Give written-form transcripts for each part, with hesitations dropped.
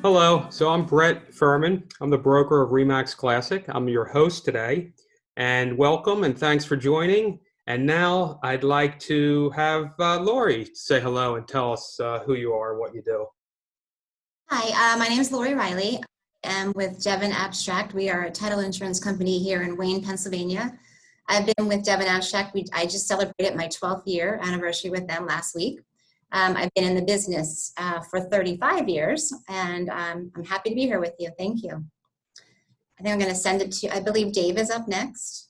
Hello, so I'm Brett Furman. I'm the broker of Remax Classic. I'm your host today, and welcome and thanks for joining. And now I'd like to have Lori say hello and tell us who you are and what you do. Hi, my name is Lori Riley. I am with Devon Abstract. We are a title insurance company here in Wayne, Pennsylvania. I've been with Devon Abstract. I just celebrated my 12th year anniversary with them last week. I've been in the business for 35 years, and I'm happy to be here with you. Thank you. I think I'm going to send it to, I believe Dave is up next.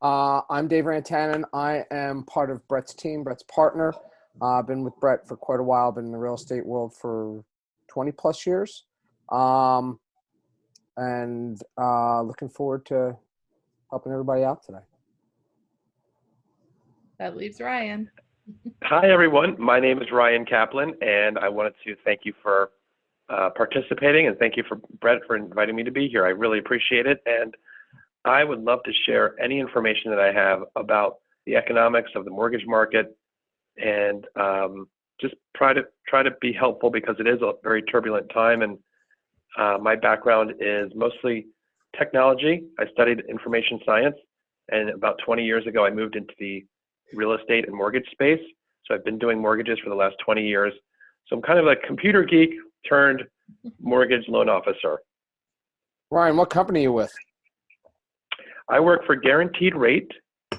I'm Dave Rantanen. I am part of Brett's team, Brett's partner. I've been with Brett for quite a while, been in the real estate world for 20 plus years. Looking forward to helping everybody out today. That leaves Ryan. Hi, everyone. My name is Ryan KAPLAN, and I wanted to thank you for participating, and thank you for Brett for inviting me to be here. I really appreciate it, and I would love to share any information that I have about the economics of the mortgage market, and just try to be helpful because it is a very turbulent time. And my background is mostly technology. I studied information science, and about 20 years ago, I moved into the real estate and mortgage space. So I've been doing mortgages for the last 20 years. So I'm kind of a computer geek turned mortgage loan officer. Ryan, what company are you with? I work for Guaranteed Rate,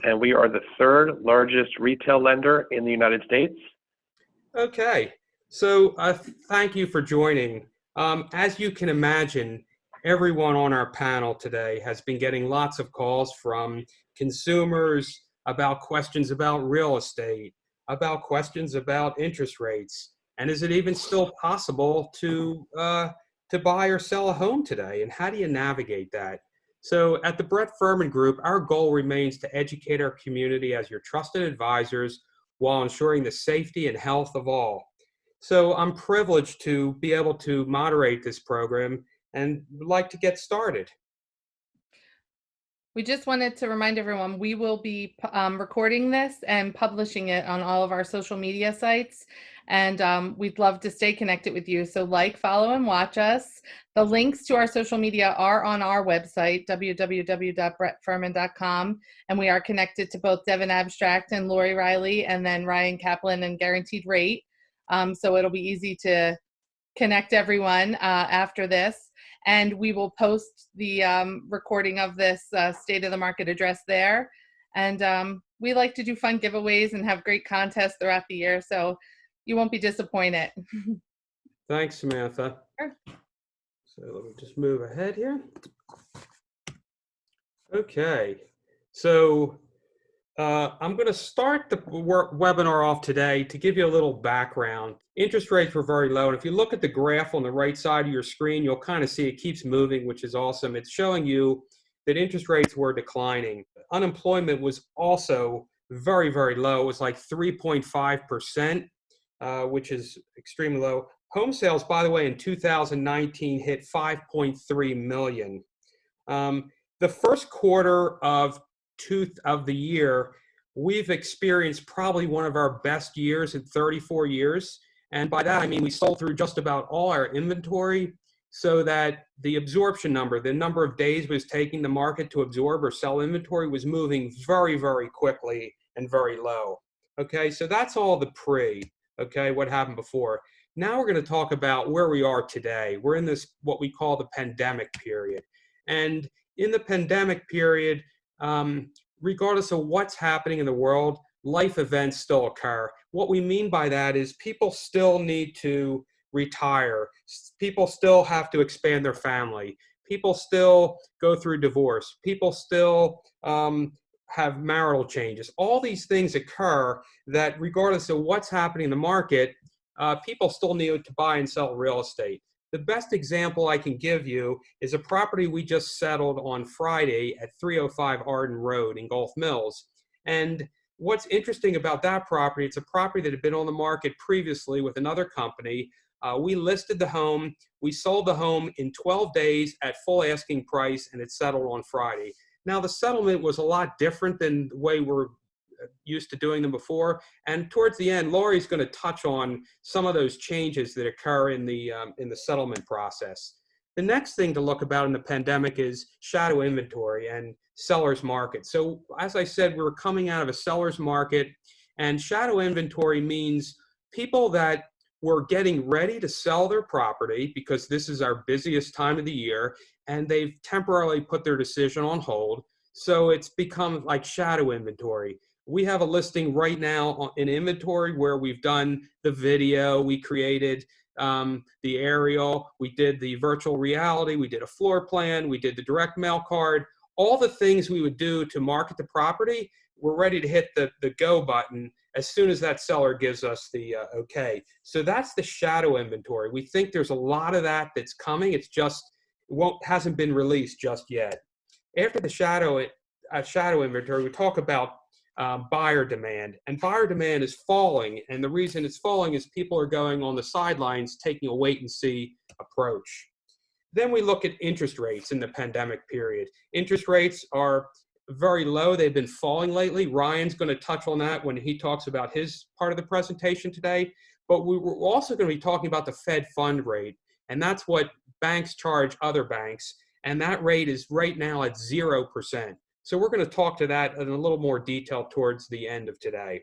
and we are the third largest retail lender in the United States. Okay, so thank you for joining. As you can imagine, everyone on our panel today has been getting lots of calls from consumers about questions about real estate, about questions about interest rates, and is it even still possible to buy or sell a home today, and how do you navigate that? So at the Brett Furman Group, our goal remains to educate our community as your trusted advisors while ensuring the safety and health of all. So I'm privileged to be able to moderate this program and would like to get started. We just wanted to remind everyone, we will be recording this and publishing it on all of our social media sites. And we'd love to stay connected with you. So like, follow, and watch us. The links to our social media are on our website, www.brettfurman.com. And we are connected to both Devon Abstract and Lori Riley, and then Ryan KAPLAN and Guaranteed Rate. So it'll be easy to connect everyone after this. And we will post the recording of this State of the Market address there. And we like to do fun giveaways and have great contests throughout the year, so you won't be disappointed. Thanks, Samantha. Sure. So let me just move ahead here. Okay, so I'm going to start the webinar off today to give you a little background. Interest rates were very low, and if you look at the graph on the right side of your screen, you'll kind of see it keeps moving, which is awesome. It's showing you that interest rates were declining. Unemployment was also very, very low. It was like 3.5%, which is extremely low. Home sales, by the way, in 2019 hit 5.3 million. The first quarter of the year, we've experienced probably one of our best years in 34 years. And by that, I mean we sold through just about all our inventory, so that the absorption number, the number of days it was taking the market to absorb or sell inventory, was moving very, very quickly and very low. Okay, so that's all the okay, what happened before. Now we're going to talk about where we are today. We're in this, what we call the pandemic period. And in the pandemic period, regardless of what's happening in the world, life events still occur. What we mean by that is people still need to retire. People still have to expand their family. People still go through divorce. People still have marital changes. All these things occur that regardless of what's happening in the market, people still need to buy and sell real estate. The best example I can give you is a property we just settled on Friday at 305 Arden Road in Gulf Mills. And what's interesting about that property, it's a property that had been on the market previously with another company. We listed the home. We sold the home in 12 days at full asking price, and it settled on Friday. Now, the settlement was a lot different than the way we're used to doing them before. And towards the end, Lori's going to touch on some of those changes that occur in the settlement process. The next thing to look about in the pandemic is shadow inventory and seller's market. So as I said, we're coming out of a seller's market, and shadow inventory means people that were getting ready to sell their property because this is our busiest time of the year, and they've temporarily put their decision on hold. So it's become like shadow inventory. We have a listing right now in inventory where we've done the video, we created the aerial, we did the virtual reality, we did a floor plan, we did the direct mail card, all the things we would do to market the property. We're ready to hit the go button as soon as that seller gives us the okay. So that's the shadow inventory. We think there's a lot of that that's coming. It's just hasn't been released just yet. After the shadow inventory, we talk about buyer demand, and buyer demand is falling, and the reason it's falling is people are going on the sidelines, taking a wait and see approach. Then we look at interest rates in the pandemic period. Interest rates are very low. They've been falling lately. Ryan's going to touch on that when he talks about his part of the presentation today. But we're also going to be talking about the Fed fund rate, and that's what banks charge other banks, and that rate is right now at 0%. So we're going to talk to that in a little more detail towards the end of today.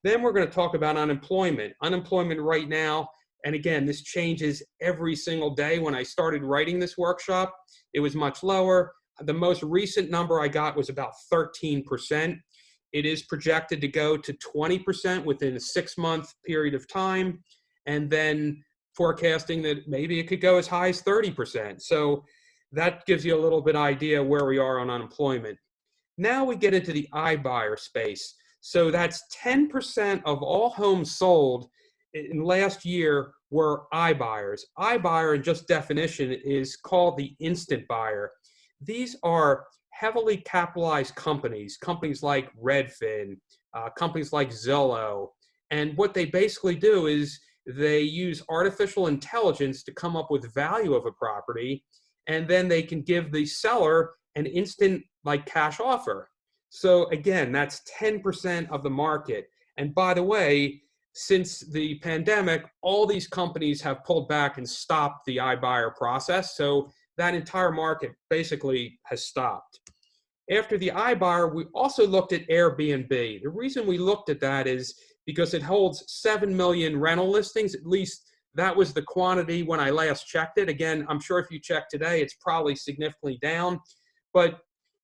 Then we're going to talk about unemployment. Unemployment right now, and again, this changes every single day. When I started writing this workshop, it was much lower. The most recent number I got was about 13%. It is projected to go to 20% within a 6-month period of time, and then forecasting that maybe it could go as high as 30%. So that gives you a little bit idea where we are on unemployment. Now we get into the iBuyer space. So that's 10% of all homes sold in last year were iBuyers. iBuyer, in just definition, is called the instant buyer. These are heavily capitalized companies like Redfin, companies like Zillow. And what they basically do is they use artificial intelligence to come up with value of a property, and then they can give the seller an instant cash offer. So again, that's 10% of the market. And by the way, since the pandemic, all these companies have pulled back and stopped the iBuyer process. So that entire market basically has stopped. After the iBuyer, we also looked at Airbnb. The reason we looked at that is because it holds 7 million rental listings. At least that was the quantity when I last checked it. Again, I'm sure if you check today, it's probably significantly down. But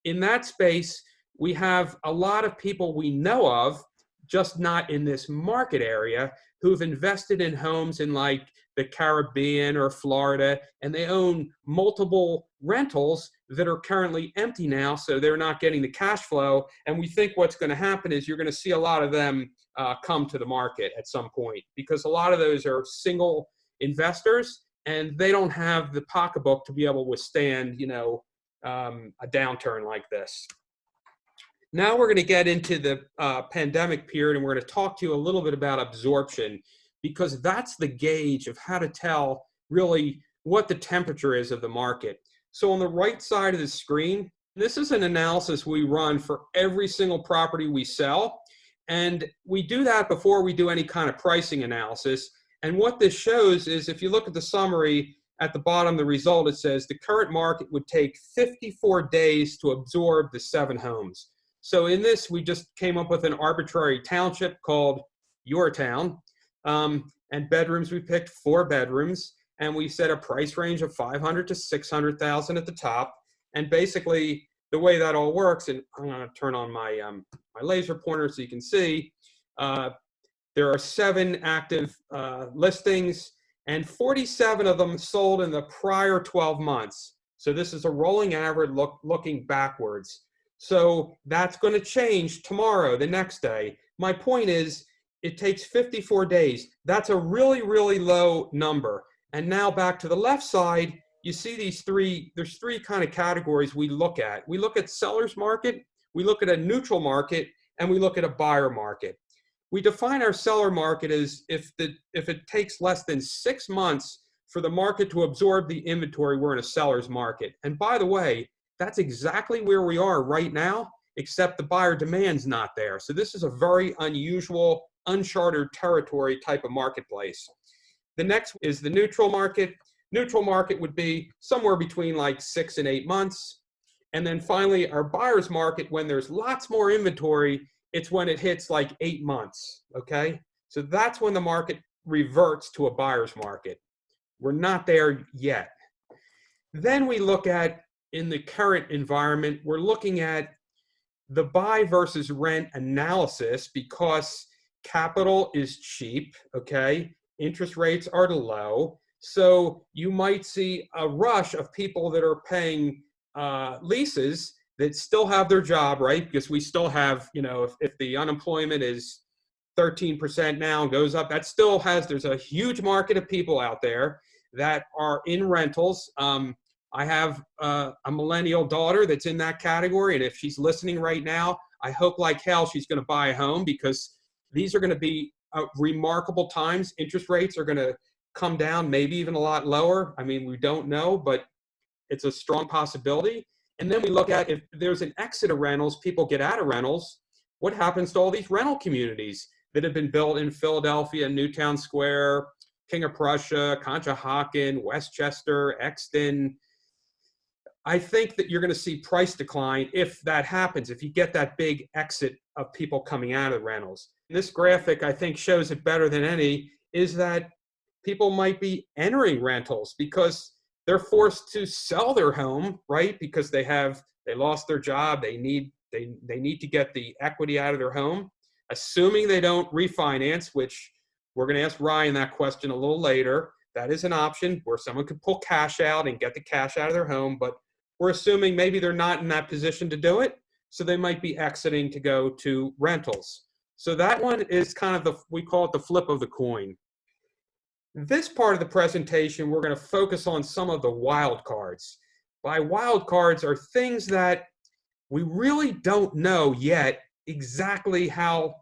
in that space, we have a lot of people we know of, just not in this market area, who've invested in homes in the Caribbean or Florida, and they own multiple rentals that are currently empty now, so they're not getting the cash flow. And we think what's going to happen is you're going to see a lot of them come to the market at some point, because a lot of those are single investors, and they don't have the pocketbook to be able to withstand, a downturn like this. Now we're going to get into the pandemic period, and we're going to talk to you a little bit about absorption, because that's the gauge of how to tell really what the temperature is of the market. So on the right side of the screen, this is an analysis we run for every single property we sell. And we do that before we do any kind of pricing analysis. And what this shows is, if you look at the summary at the bottom, the result, it says the current market would take 54 days to absorb the 7 homes. So in this, we just came up with an arbitrary township called Your Town. And bedrooms, we picked 4 bedrooms, and we set a price range of $500,000 to $600,000 at the top. And basically, the way that all works, and I'm going to turn on my my laser pointer so you can see, there are 7 active listings, and 47 of them sold in the prior 12 months. So this is a rolling average looking backwards. So that's going to change tomorrow, the next day. My point is, it takes 54 days. That's a really, really low number. And now back to the left side, you see there's 3 kind of categories we look at. We look at seller's market, we look at a neutral market, and we look at a buyer market. We define our seller market as if it takes less than 6 months for the market to absorb the inventory, we're in a seller's market. And by the way, that's exactly where we are right now. except the buyer demand's not there. So this is a very unusual, uncharted territory type of marketplace. The next is the neutral market. Neutral market would be somewhere between like 6 and 8 months. And then finally, our buyer's market, when there's lots more inventory, it's when it hits like 8 months, okay? So that's when the market reverts to a buyer's market. We're not there yet. Then we look at, in the current environment, we're looking at the buy versus rent analysis because capital is cheap, okay? Interest rates are low. So you might see a rush of people that are paying leases that still have their job, right? Because we still have, you know, if the unemployment is 13% now and goes up, that still has, there's a huge market of people out there that are in rentals. I have a millennial daughter that's in that category, and if she's listening right now, I hope like hell she's going to buy a home, because these are going to be remarkable times. Interest rates are going to come down, maybe even a lot lower. I mean, we don't know, but it's a strong possibility. And then we look at, if there's an exit of rentals, people get out of rentals, what happens to all these rental communities that have been built in Philadelphia, Newtown Square, King of Prussia, Conshohocken, Westchester, Exton? I think that you're going to see price decline if that happens, if you get that big exit of people coming out of rentals. This graphic, I think, shows it better than any, is that people might be entering rentals because they're forced to sell their home, right? Because they lost their job, they need to get the equity out of their home, assuming they don't refinance, which we're going to ask Ryan that question a little later. That is an option where someone could pull cash out and get the cash out of their home, but we're assuming maybe they're not in that position to do it, so they might be exiting to go to rentals. So that one is kind of we call it the flip of the coin. This part of the presentation, we're going to focus on some of the wild cards. By wild cards are things that we really don't know yet exactly how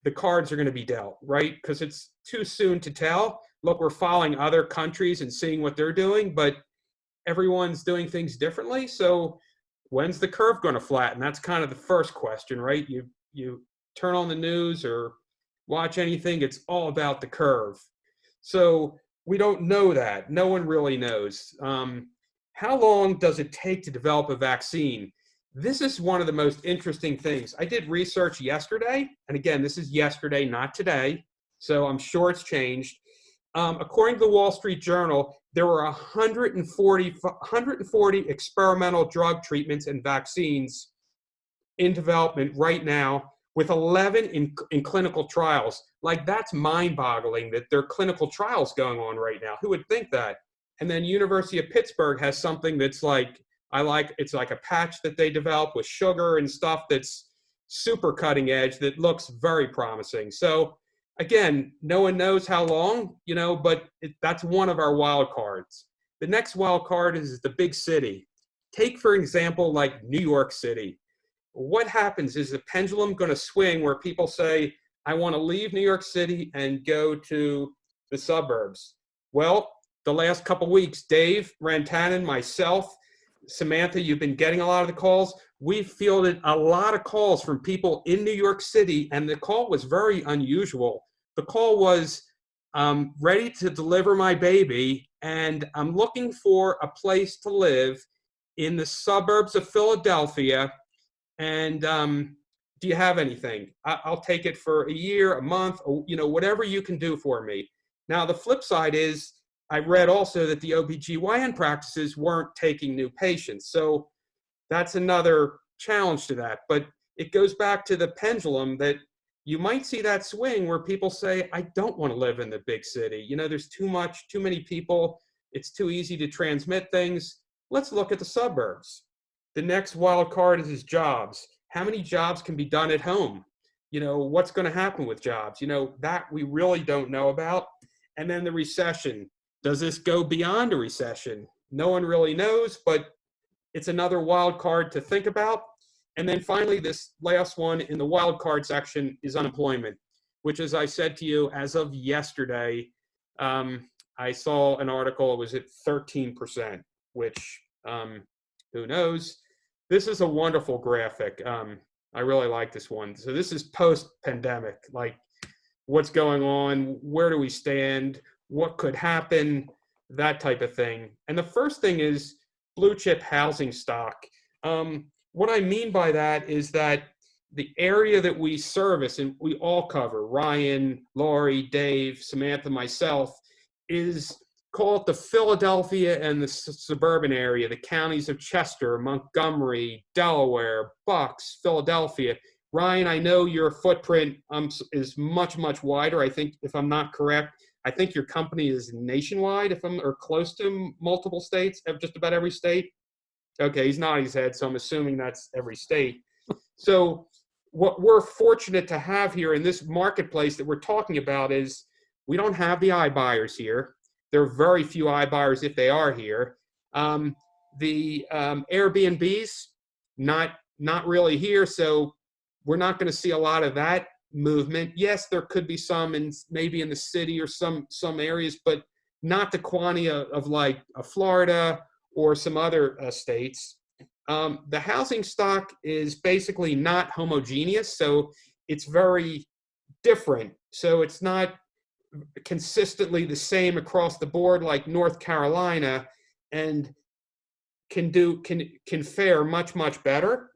the cards are going to be dealt, right? Because it's too soon to tell. Look, we're following other countries and seeing what they're doing, but everyone's doing things differently. So when's the curve going to flatten? That's kind of the first question, right? You turn on the news or watch anything, it's all about the curve. So we don't know that. No one really knows. How long does it take to develop a vaccine? This is one of the most interesting things. I did research yesterday, and again, this is yesterday, not today, so I'm sure it's changed. According to the Wall Street Journal, there were 140 experimental drug treatments and vaccines in development right now, with 11 in clinical trials. Like, that's mind-boggling that there are clinical trials going on right now. Who would think that? And then University of Pittsburgh has something that's like, it's like a patch that they develop with sugar and stuff that's super cutting edge that looks very promising. So again, no one knows how long, you know, but that's one of our wild cards. The next wild card is the big city. Take, for example, like New York City. What happens? Is the pendulum going to swing where people say, I want to leave New York City and go to the suburbs? Well, the last couple weeks, Dave Rantanen, myself, Samantha, you've been getting a lot of the calls. We've fielded a lot of calls from people in New York City, and the call was very unusual. The call was, ready to deliver my baby, and I'm looking for a place to live in the suburbs of Philadelphia, and do you have anything? I'll take it for a year, a month, you know, whatever you can do for me. Now, the flip side is, I read also that the OBGYN practices weren't taking new patients. So that's another challenge to that. But it goes back to the pendulum that you might see that swing where people say, I don't want to live in the big city. You know, there's too many people. It's too easy to transmit things. Let's look at the suburbs. The next wild card is jobs. How many jobs can be done at home? You know, what's going to happen with jobs? You know, that we really don't know about. And then the recession. Does this go beyond a recession? No one really knows, but it's another wild card to think about. And then finally, this last one in the wild card section is unemployment, which, as I said to you, as of yesterday, I saw an article, it was at 13%, which who knows? this is a wonderful graphic. I really like this one. So this is post-pandemic, like what's going on, where do we stand, what could happen, that type of thing. And the first thing is blue chip housing stock. What I mean by that is that the area that we service, and we all cover, Ryan, Laurie, Dave, Samantha, myself, is call it the Philadelphia and the suburban area, the counties of Chester, Montgomery, Delaware, Bucks, Philadelphia. Ryan, I know your footprint is much, much wider. I think, if I'm not correct, I think your company is nationwide, or close to multiple states, of just about every state. Okay, he's nodding his head, so I'm assuming that's every state. So what we're fortunate to have here in this marketplace that we're talking about is we don't have the iBuyers here. There are very few iBuyers if they are here. The Airbnbs, not really here, so we're not going to see a lot of that movement. Yes, there could be some maybe in the city or some areas, but not the quantity of like Florida or some other states. The housing stock is basically not homogeneous, so it's very different. So it's not consistently the same across the board like North Carolina, and can fare much, much better.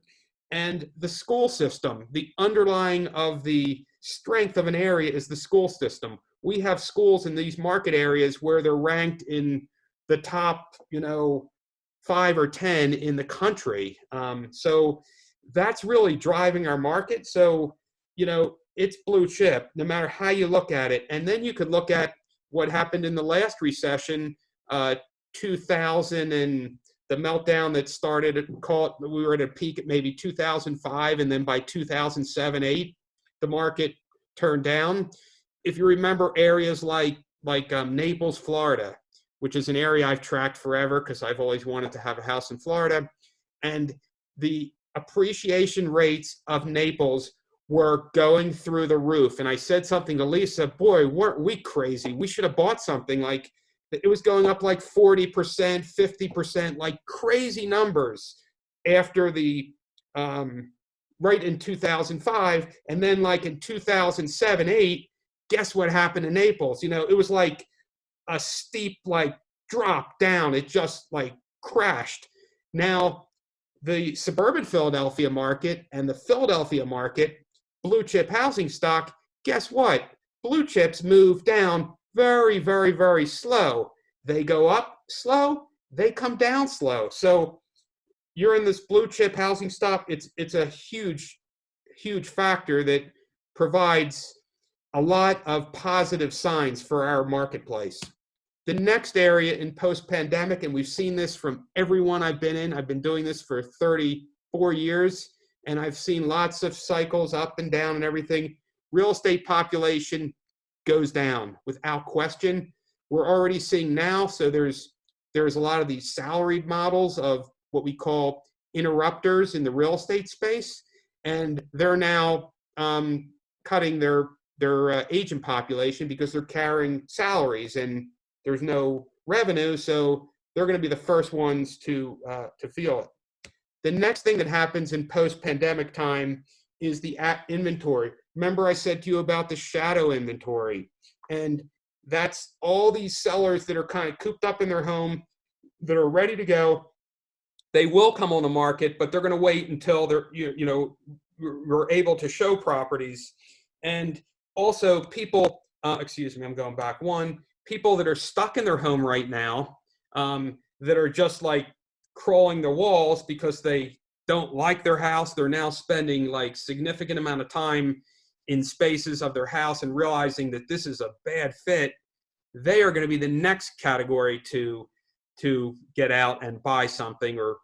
And the school system, the underlying of the strength of an area is the school system. We have schools in these market areas where they're ranked in the top, 5 or 10 in the country. So that's really driving our market. So, it's blue chip, no matter how you look at it. And then you could look at what happened in the last recession, 2000, and the meltdown that started, we were at a peak at maybe 2005, and then by 2007, 8, the market turned down. If you remember areas like Naples, Florida, which is an area I've tracked forever because I've always wanted to have a house in Florida, and the appreciation rates of Naples were going through the roof. And I said something to Lisa, boy, weren't we crazy? We should have bought something. Like, it was going up like 40%, 50%, like crazy numbers after the, right in 2005. And then like in 2007, 8, guess what happened in Naples? It was like a steep like drop down. It just like crashed. Now, the suburban Philadelphia market and the Philadelphia market, blue chip housing stock, guess what? Blue chips move down very, very, very slow. They go up slow, they come down slow. So you're in this blue chip housing stock. It's a huge, huge factor that provides a lot of positive signs for our marketplace. The next area in post-pandemic, and we've seen this from everyone I've been in, I've been doing this for 34 years, and I've seen lots of cycles up and down and everything. Real estate population goes down without question. We're already seeing now, so there's a lot of these salaried models of what we call interrupters in the real estate space, and they're now cutting their agent population because they're carrying salaries and there's no revenue, so they're going to be the first ones to feel it. The next thing that happens in post-pandemic time is the inventory. Remember I said to you about the shadow inventory, and that's all these sellers that are kind of cooped up in their home that are ready to go. They will come on the market, but they're going to wait until we're able to show properties. And also people, excuse me, I'm going back one. People that are stuck in their home right now, that are just like crawling the walls because they don't like their house. They're now spending like significant amount of time in spaces of their house and realizing that this is a bad fit. They are going to be the next category to get out and buy something or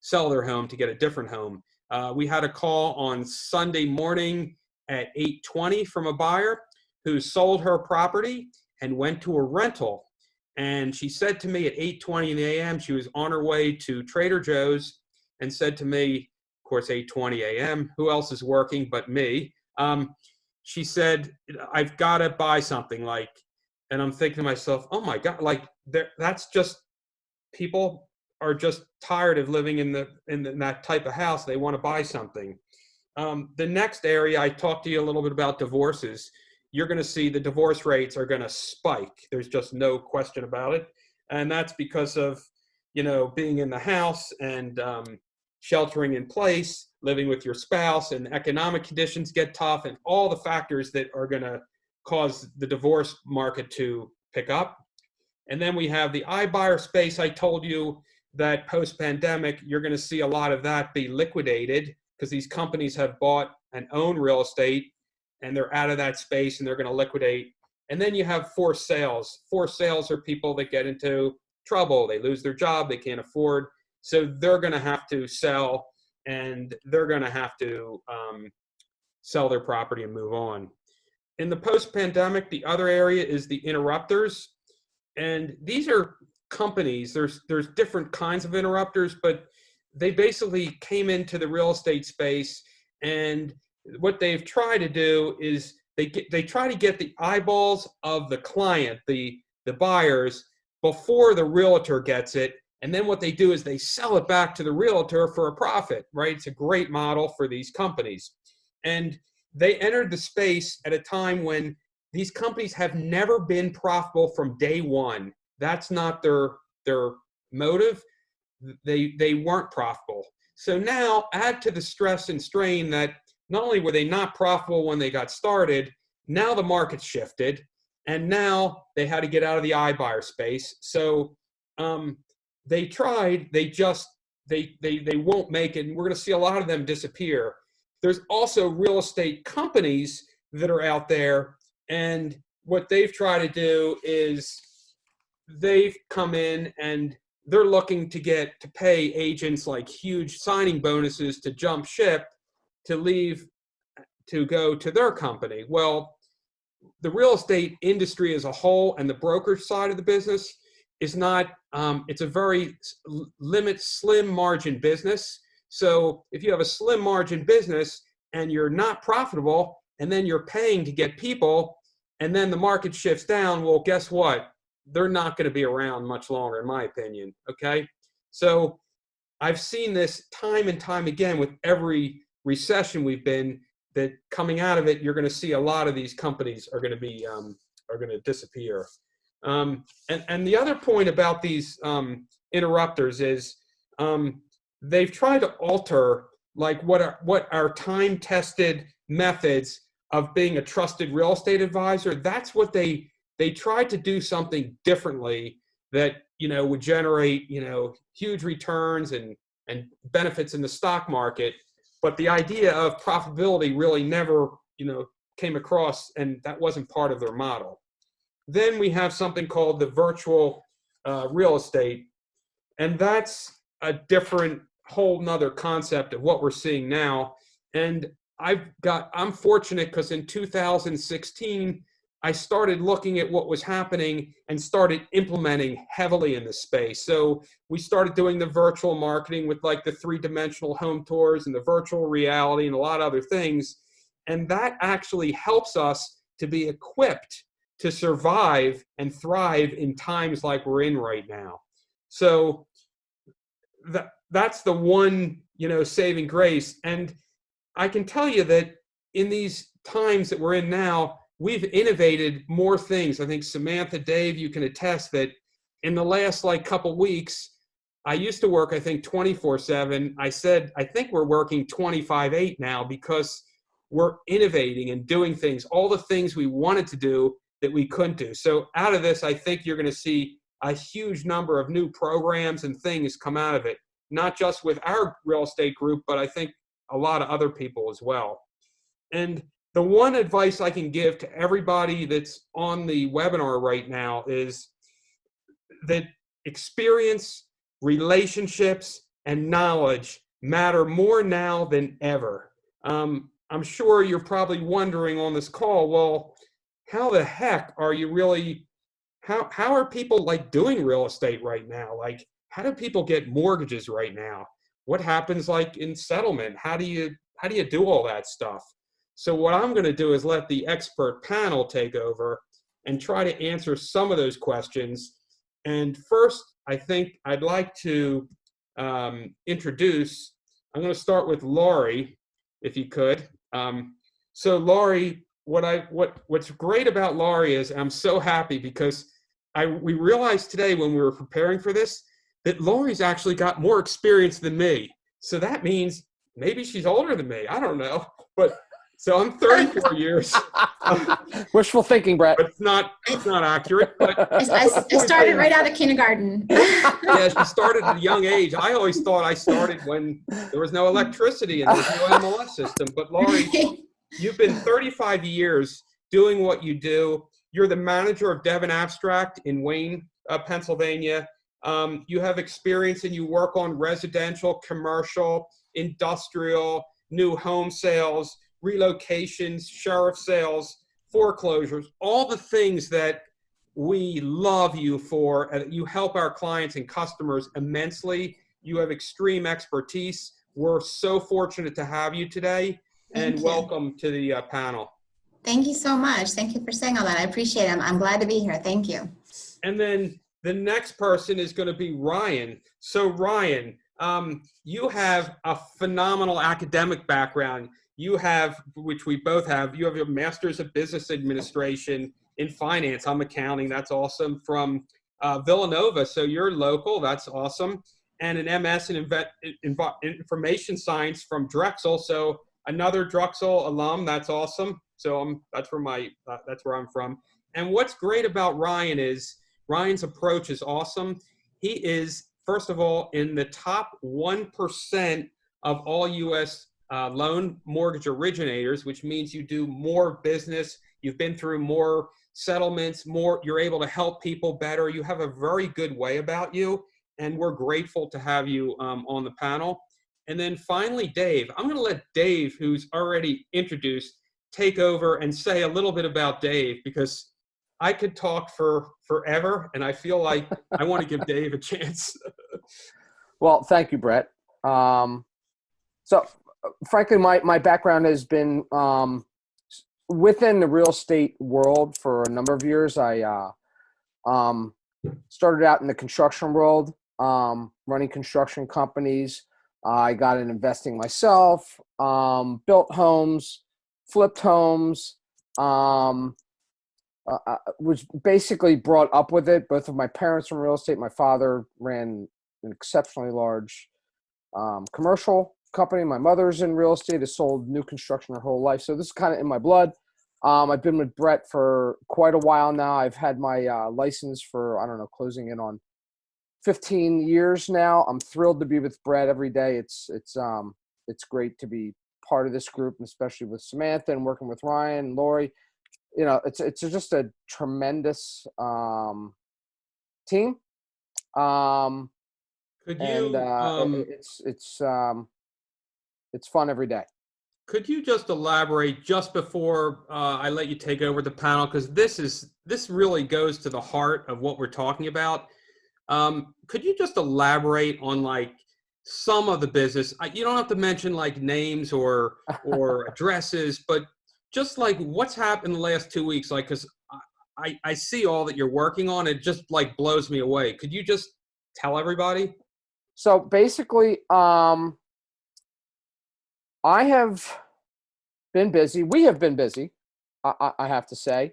sell their home to get a different home. We had a call on Sunday morning at 8:20 from a buyer who sold her property and went to a rental. And she said to me at 8:20 in the a.m., she was on her way to Trader Joe's and said to me, of course, 8:20 a.m., who else is working but me? She said, I've got to buy something, and I'm thinking to myself, oh my God, that's just people are just tired of living in that type of house. They want to buy something. The next area, I talked to you a little bit about divorces. You're going to see the divorce rates are going to spike. There's just no question about it. And that's because of, being in the house and sheltering in place, living with your spouse, and economic conditions get tough, and all the factors that are going to cause the divorce market to pick up. And then we have the iBuyer space. I told you that post-pandemic, you're going to see a lot of that be liquidated because these companies have bought and own real estate, and they're out of that space and they're going to liquidate. And then you have forced sales. Forced sales are people that get into trouble. They lose their job. They can't afford. So they're going to have to sell, and they're going to have to sell their property and move on. In the post-pandemic, the other area is the interrupters. And these are companies. There's different kinds of interrupters, but they basically came into the real estate space, and what they've tried to do is they try to get the eyeballs of the client, the buyers, before the realtor gets it. And then what they do is they sell it back to the realtor for a profit, right? It's a great model for these companies. And they entered the space at a time when these companies have never been profitable from day one. That's not their motive. They weren't profitable. So now add to the stress and strain that not only were they not profitable when they got started, now the market shifted, and now they had to get out of the iBuyer space. So they tried, they won't make it, and we're going to see a lot of them disappear. There's also real estate companies that are out there, and what they've tried to do is they've come in and they're looking to pay agents like huge signing bonuses to jump ship, to leave, to go to their company. Well, the real estate industry as a whole and the brokerage side of the business is not, it's a very slim margin business. So if you have a slim margin business and you're not profitable, and then you're paying to get people, and then the market shifts down, well, guess what? They're not going to be around much longer, in my opinion, okay? So I've seen this time and time again with every recession we've been, that coming out of it, you're going to see a lot of these companies are going to disappear. And the other point about these interrupters is they've tried to alter like what are time-tested methods of being a trusted real estate advisor. That's what they tried to do, something differently that would generate huge returns and benefits in the stock market. But the idea of profitability really never, came across, and that wasn't part of their model. Then we have something called the virtual real estate, and that's a different, whole nother concept of what we're seeing now. And I'm fortunate because in 2016, I started looking at what was happening and started implementing heavily in this space. So we started doing the virtual marketing with like the 3-dimensional home tours and the virtual reality and a lot of other things. And that actually helps us to be equipped to survive and thrive in times like we're in right now. So that's the one, saving grace. And I can tell you that in these times that we're in now, we've innovated more things. I think Samantha, Dave, you can attest that in the last couple weeks, I used to work, I think 24/7. I think we're working 25/8 now because we're innovating and doing things, all the things we wanted to do that we couldn't do. So out of this, I think you're going to see a huge number of new programs and things come out of it, not just with our real estate group, but I think a lot of other people as well. And the one advice I can give to everybody that's on the webinar right now is that experience, relationships, and knowledge matter more now than ever. I'm sure you're probably wondering on this call, well, how the heck are you really, how are people doing real estate right now? How do people get mortgages right now? What happens in settlement? How do you do all that stuff? So what I'm going to do is let the expert panel take over and try to answer some of those questions. And first, I think I'd like to introduce, I'm going to start with Laurie, if you could. So Laurie, what's great about Laurie is I'm so happy because we realized today when we were preparing for this that Laurie's actually got more experience than me. So that means maybe she's older than me. I don't know. But so I'm 34 years. Wishful thinking, Brett. But it's not accurate. But I started right out of kindergarten. yeah, she started at a young age. I always thought I started when there was no electricity and there was no MLS system. But Laurie, you've been 35 years doing what you do. You're the manager of Devon Abstract in Wayne, Pennsylvania. You have experience and you work on residential, commercial, industrial, new home sales, relocations, sheriff sales, foreclosures, all the things that we love you for. You help our clients and customers immensely. You have extreme expertise. We're so fortunate to have you today, and welcome to the panel. Thank you so much. Thank you for saying all that. I appreciate it. I'm glad to be here. Thank you. And then the next person is going to be Ryan. So Ryan, you have a phenomenal academic background. You have, which we both have, you have a master's of business administration in finance. I'm accounting. That's awesome. From Villanova. So you're local. That's awesome. And an MS in information science from Drexel. So another Drexel alum. That's awesome. So that's where I'm from. And what's great about Ryan is Ryan's approach is awesome. He is, first of all, in the top 1% of all U.S. Loan mortgage originators, which means you do more business. You've been through more settlements, you're able to help people better. You have a very good way about you, and we're grateful to have you on the panel. And then finally, Dave. I'm going to let Dave, who's already introduced, take over and say a little bit about Dave, because I could talk for forever, and I feel like I want to give Dave a chance. Well, thank you, Brett. So, frankly, my background has been within the real estate world for a number of years. I started out in the construction world, running construction companies. I got into investing myself, built homes, flipped homes, was basically brought up with it. Both of my parents from real estate. My father ran an exceptionally large commercial company. My mother's in real estate, has sold new construction her whole life. So this is kind of in my blood. I've been with Brett for quite a while now. I've had my license for, I don't know, closing in on 15 years now. I'm thrilled to be with Brett every day. It's great to be part of this group, and especially with Samantha and working with Ryan and Lori. You know, it's just a tremendous team. Could you? It's fun every day. Could you just elaborate just before I let you take over the panel, because this really goes to the heart of what we're talking about. Could you just elaborate on like some of the business? You don't have to mention like names or addresses, but just like what's happened the last 2 weeks. Like, because I see all that you're working on. It just like blows me away. Could you just tell everybody? So basically, I have been busy. We have been busy, I have to say.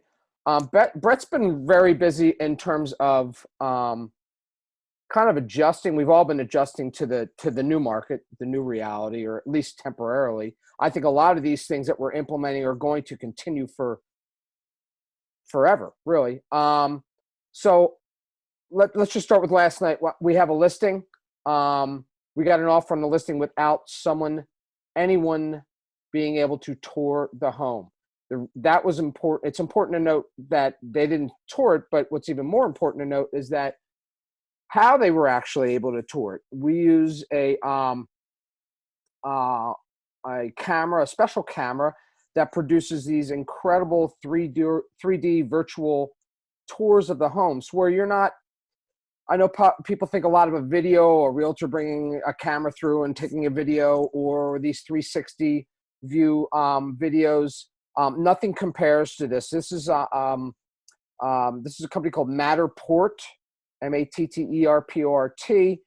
Brett's been very busy in terms of kind of adjusting. We've all been adjusting to the new market, the new reality, or at least temporarily. I think a lot of these things that we're implementing are going to continue for forever, really. So let's just start with last night. We have a listing. We got an offer on the listing without anyone being able to tour the home. That was important. It's important to note that they didn't tour it, but what's even more important to note is that how they were actually able to tour it. We use a camera, a special camera that produces these incredible 3D virtual tours of the homes where you're not, I know people think a lot of a video, a realtor bringing a camera through and taking a video, or these 360 view videos. Nothing compares to this. This is a company called Matterport Matterport.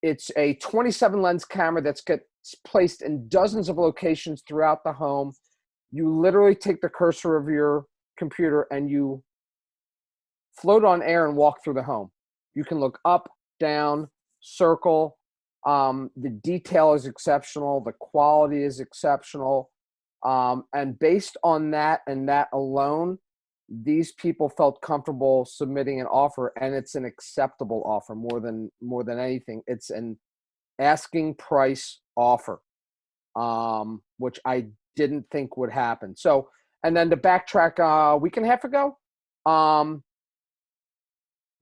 It's a 27 lens camera that gets placed in dozens of locations throughout the home. You literally take the cursor of your computer and you float on air and walk through the home. You can look up, down, circle. The detail is exceptional. The quality is exceptional. And based on that and that alone, these people felt comfortable submitting an offer, and it's an acceptable offer more than anything. It's an asking price offer, which I didn't think would happen. So, and then to backtrack, a week and a half ago,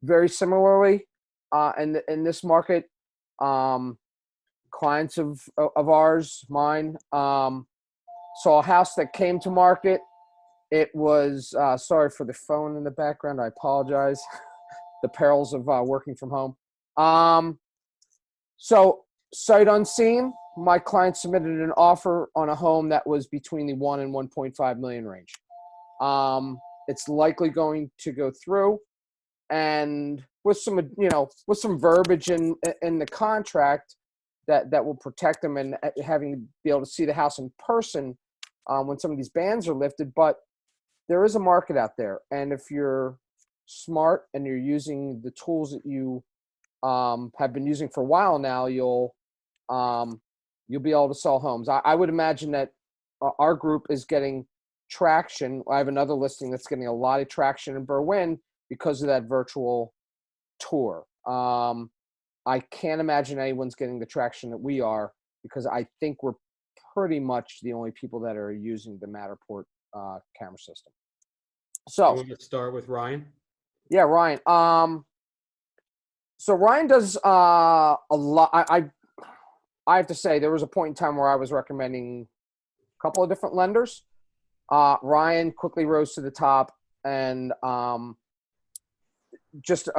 very similarly, in this market, clients of ours, mine, saw a house that came to market. It was, sorry for the phone in the background. I apologize. The perils of working from home. So sight unseen, my client submitted an offer on a home that was between the 1 and 1.5 million range. It's likely going to go through, and with some, with some verbiage in the contract that will protect them, and having to be able to see the house in person when some of these bans are lifted. But there is a market out there, and if you're smart and you're using the tools that you have been using for a while now, you'll be able to sell homes. I would imagine that our group is getting traction. I have another listing that's getting a lot of traction in Berwyn because of that virtual tour. I can't imagine anyone's getting the traction that we are, because I think we're pretty much the only people that are using the Matterport camera system. So I'm going to start with Ryan. Yeah, Ryan. So Ryan does a lot. I have to say, there was a point in time where I was recommending a couple of different lenders. Ryan quickly rose to the top, and just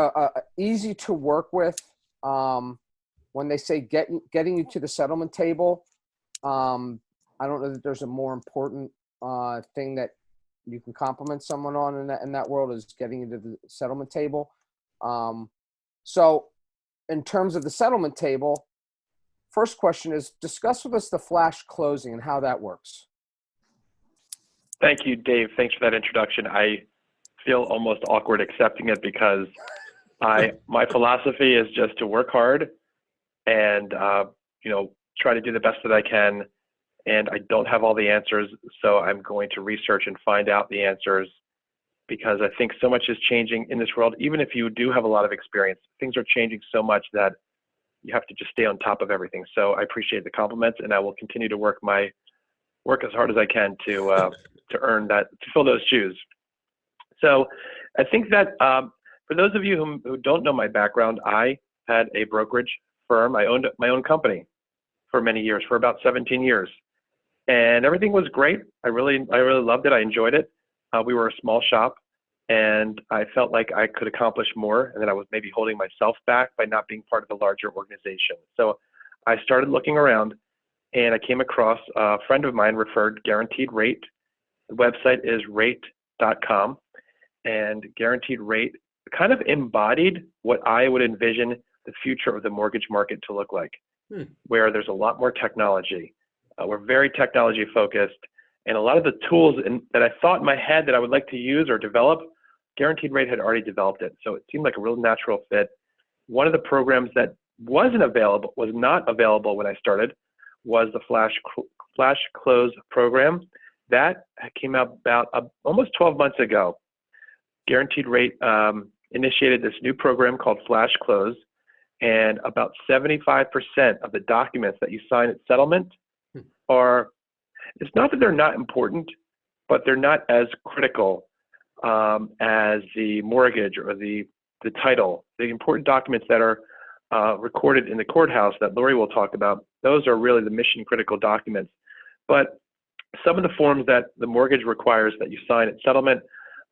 easy to work with. When they say getting you to the settlement table, I don't know that there's a more important thing that you can compliment someone on in that world, is getting you to the settlement table. So in terms of the settlement table, first question is, discuss with us the flash closing and how that works. Thank you, Dave. Thanks for that introduction. I feel almost awkward accepting it, because my philosophy is just to work hard and try to do the best that I can. And I don't have all the answers, so I'm going to research and find out the answers, because I think so much is changing in this world. Even if you do have a lot of experience, things are changing so much that you have to just stay on top of everything. So I appreciate the compliments, and I will continue to work as hard as I can to earn that, to fill those shoes. So I think that for those of you who don't know my background, I had a brokerage firm. I owned my own company for many years, for about 17 years. And everything was great. I really loved it. I enjoyed it. We were a small shop, and I felt like I could accomplish more, and that I was maybe holding myself back by not being part of a larger organization. So I started looking around, and I came across a friend of mine referred Guaranteed Rate. The website is rate.com, and Guaranteed Rate kind of embodied what I would envision the future of the mortgage market to look like, where there's a lot more technology. We're very technology focused, and a lot of the tools that I thought in my head that I would like to use or develop, Guaranteed Rate had already developed it. So it seemed like a real natural fit. One of the programs that was not available when I started, was the Flash Close program. That came out about almost 12 months ago. Guaranteed Rate initiated this new program called Flash Close, and about 75% of the documents that you sign at settlement it's not that they're not important, but they're not as critical as the mortgage or the title. The important documents that are recorded in the courthouse that Lori will talk about, those are really the mission critical documents. But some of the forms that the mortgage requires that you sign at settlement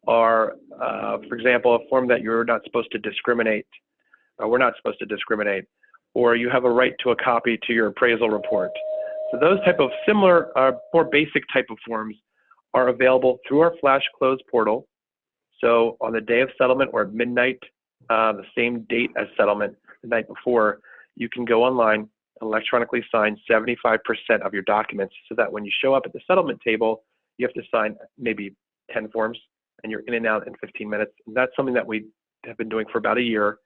are, for example, a form that you're not supposed to discriminate, we're not supposed to discriminate, or you have a right to a copy to your appraisal report. So those type of similar, more basic type of forms are available through our Flash Close portal. So on the day of settlement or at midnight, the same date as settlement, the night before, you can go online, electronically sign 75% of your documents so that when you show up at the settlement table, you have to sign maybe 10 forms and you're in and out in 15 minutes. And that's something that we have been doing for about a year.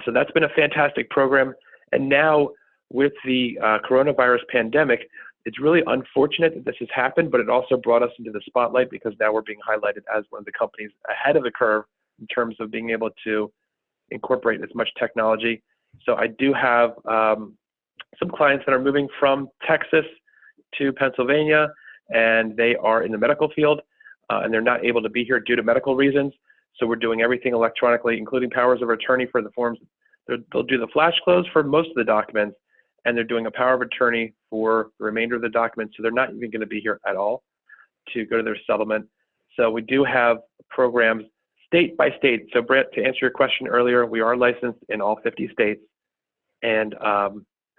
So that's been a fantastic program. And now with the coronavirus pandemic, it's really unfortunate that this has happened, but it also brought us into the spotlight because now we're being highlighted as one of the companies ahead of the curve in terms of being able to incorporate as much technology. So I do have some clients that are moving from Texas to Pennsylvania, and they are in the medical field, and they're not able to be here due to medical reasons. So we're doing everything electronically, including powers of attorney for the forms. They'll do the flash close for most of the documents, and they're doing a power of attorney for the remainder of the documents. So they're not even going to be here at all to go to their settlement. So we do have programs state by state. So Brett, to answer your question earlier, we are licensed in all 50 states. And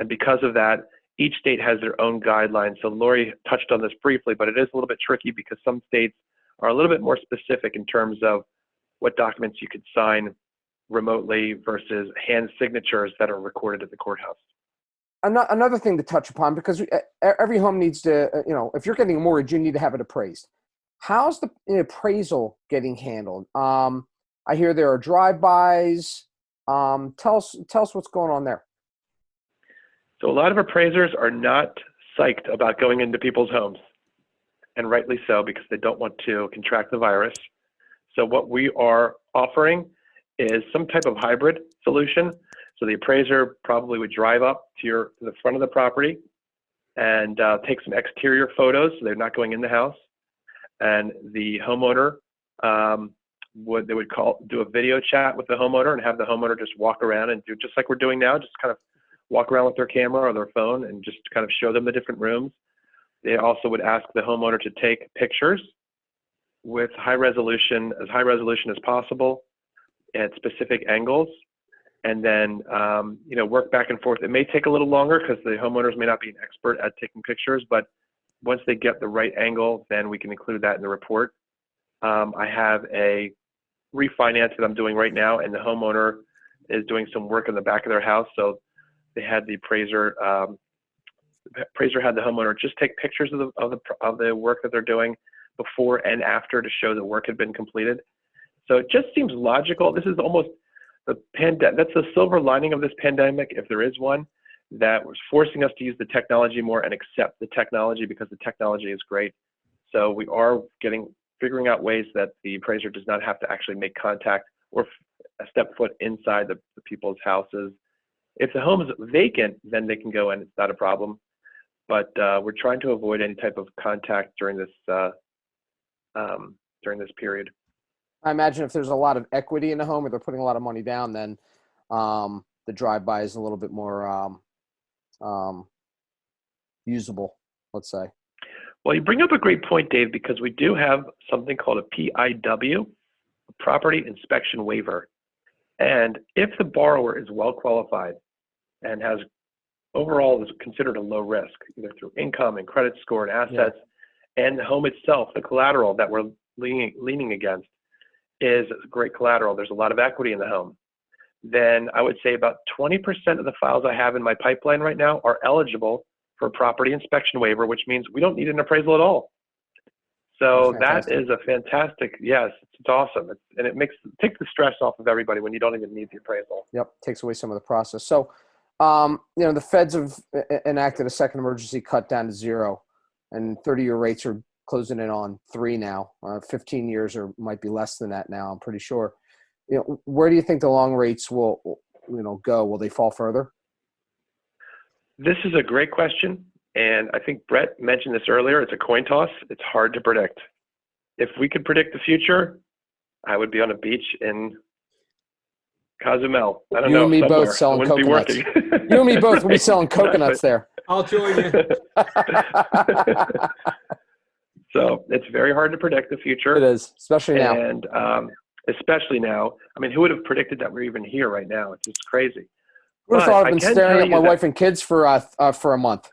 because of that, each state has their own guidelines. So Lori touched on this briefly, but it is a little bit tricky because some states are a little bit more specific in terms of what documents you could sign remotely versus hand signatures that are recorded at the courthouse. Another thing to touch upon, because every home needs to, if you're getting a mortgage, you need to have it appraised. How's the appraisal getting handled? I hear there are drive-bys. Tell us what's going on there. So a lot of appraisers are not psyched about going into people's homes, and rightly so, because they don't want to contract the virus. So what we are offering is some type of hybrid solution. So the appraiser probably would drive up to the front of the property and take some exterior photos, so they're not going in the house. And the homeowner do a video chat with the homeowner and have the homeowner just walk around and do just like we're doing now, just kind of walk around with their camera or their phone and just kind of show them the different rooms. They also would ask the homeowner to take pictures with as high resolution as possible at specific angles, and then work back and forth. It may take a little longer because the homeowners may not be an expert at taking pictures, but once they get the right angle, then we can include that in the report. I have a refinance that I'm doing right now, and the homeowner is doing some work in the back of their house. So they had the appraiser had the homeowner just take pictures of the work that they're doing before and after to show the work had been completed. So it just seems logical. This is almost the pandemic. That's the silver lining of this pandemic, if there is one, that was forcing us to use the technology more and accept the technology because the technology is great. So we are figuring out ways that the appraiser does not have to actually make contact or step foot inside the people's houses. If the home is vacant, then they can go in. It's not a problem. But we're trying to avoid any type of contact during this period. I imagine if there's a lot of equity in the home or they're putting a lot of money down, then the drive-by is a little bit more usable, let's say. Well, you bring up a great point, Dave, because we do have something called a PIW, a property inspection waiver. And if the borrower is well qualified and has overall is considered a low risk, either through income and credit score and assets, and the home itself, the collateral that we're leaning against is great collateral. There's a lot of equity in the home. Then I would say about 20% of the files I have in my pipeline right now are eligible for a property inspection waiver, which means we don't need an appraisal at all. So that is a fantastic, yes, it's awesome. And it takes the stress off of everybody when you don't even need the appraisal. Yep, takes away some of the process. So, the feds have enacted a second emergency cut down to 0, and 30-year rates are closing in on 3 now. 15 years or might be less than that now, I'm pretty sure. Where do you think the long rates will, go? Will they fall further? This is a great question. And I think Brett mentioned this earlier. It's a coin toss. It's hard to predict. If we could predict the future, I would be on a beach in Cozumel. I don't know. You and me somewhere. both selling I wouldn't coconuts. be working. You and me both will be selling coconuts there. I'll join you. So it's very hard to predict the future. It is, especially now. And especially now. I mean, who would have predicted that we're even here right now? It's just crazy. Who would have thought I've been staring at my wife and kids for a month?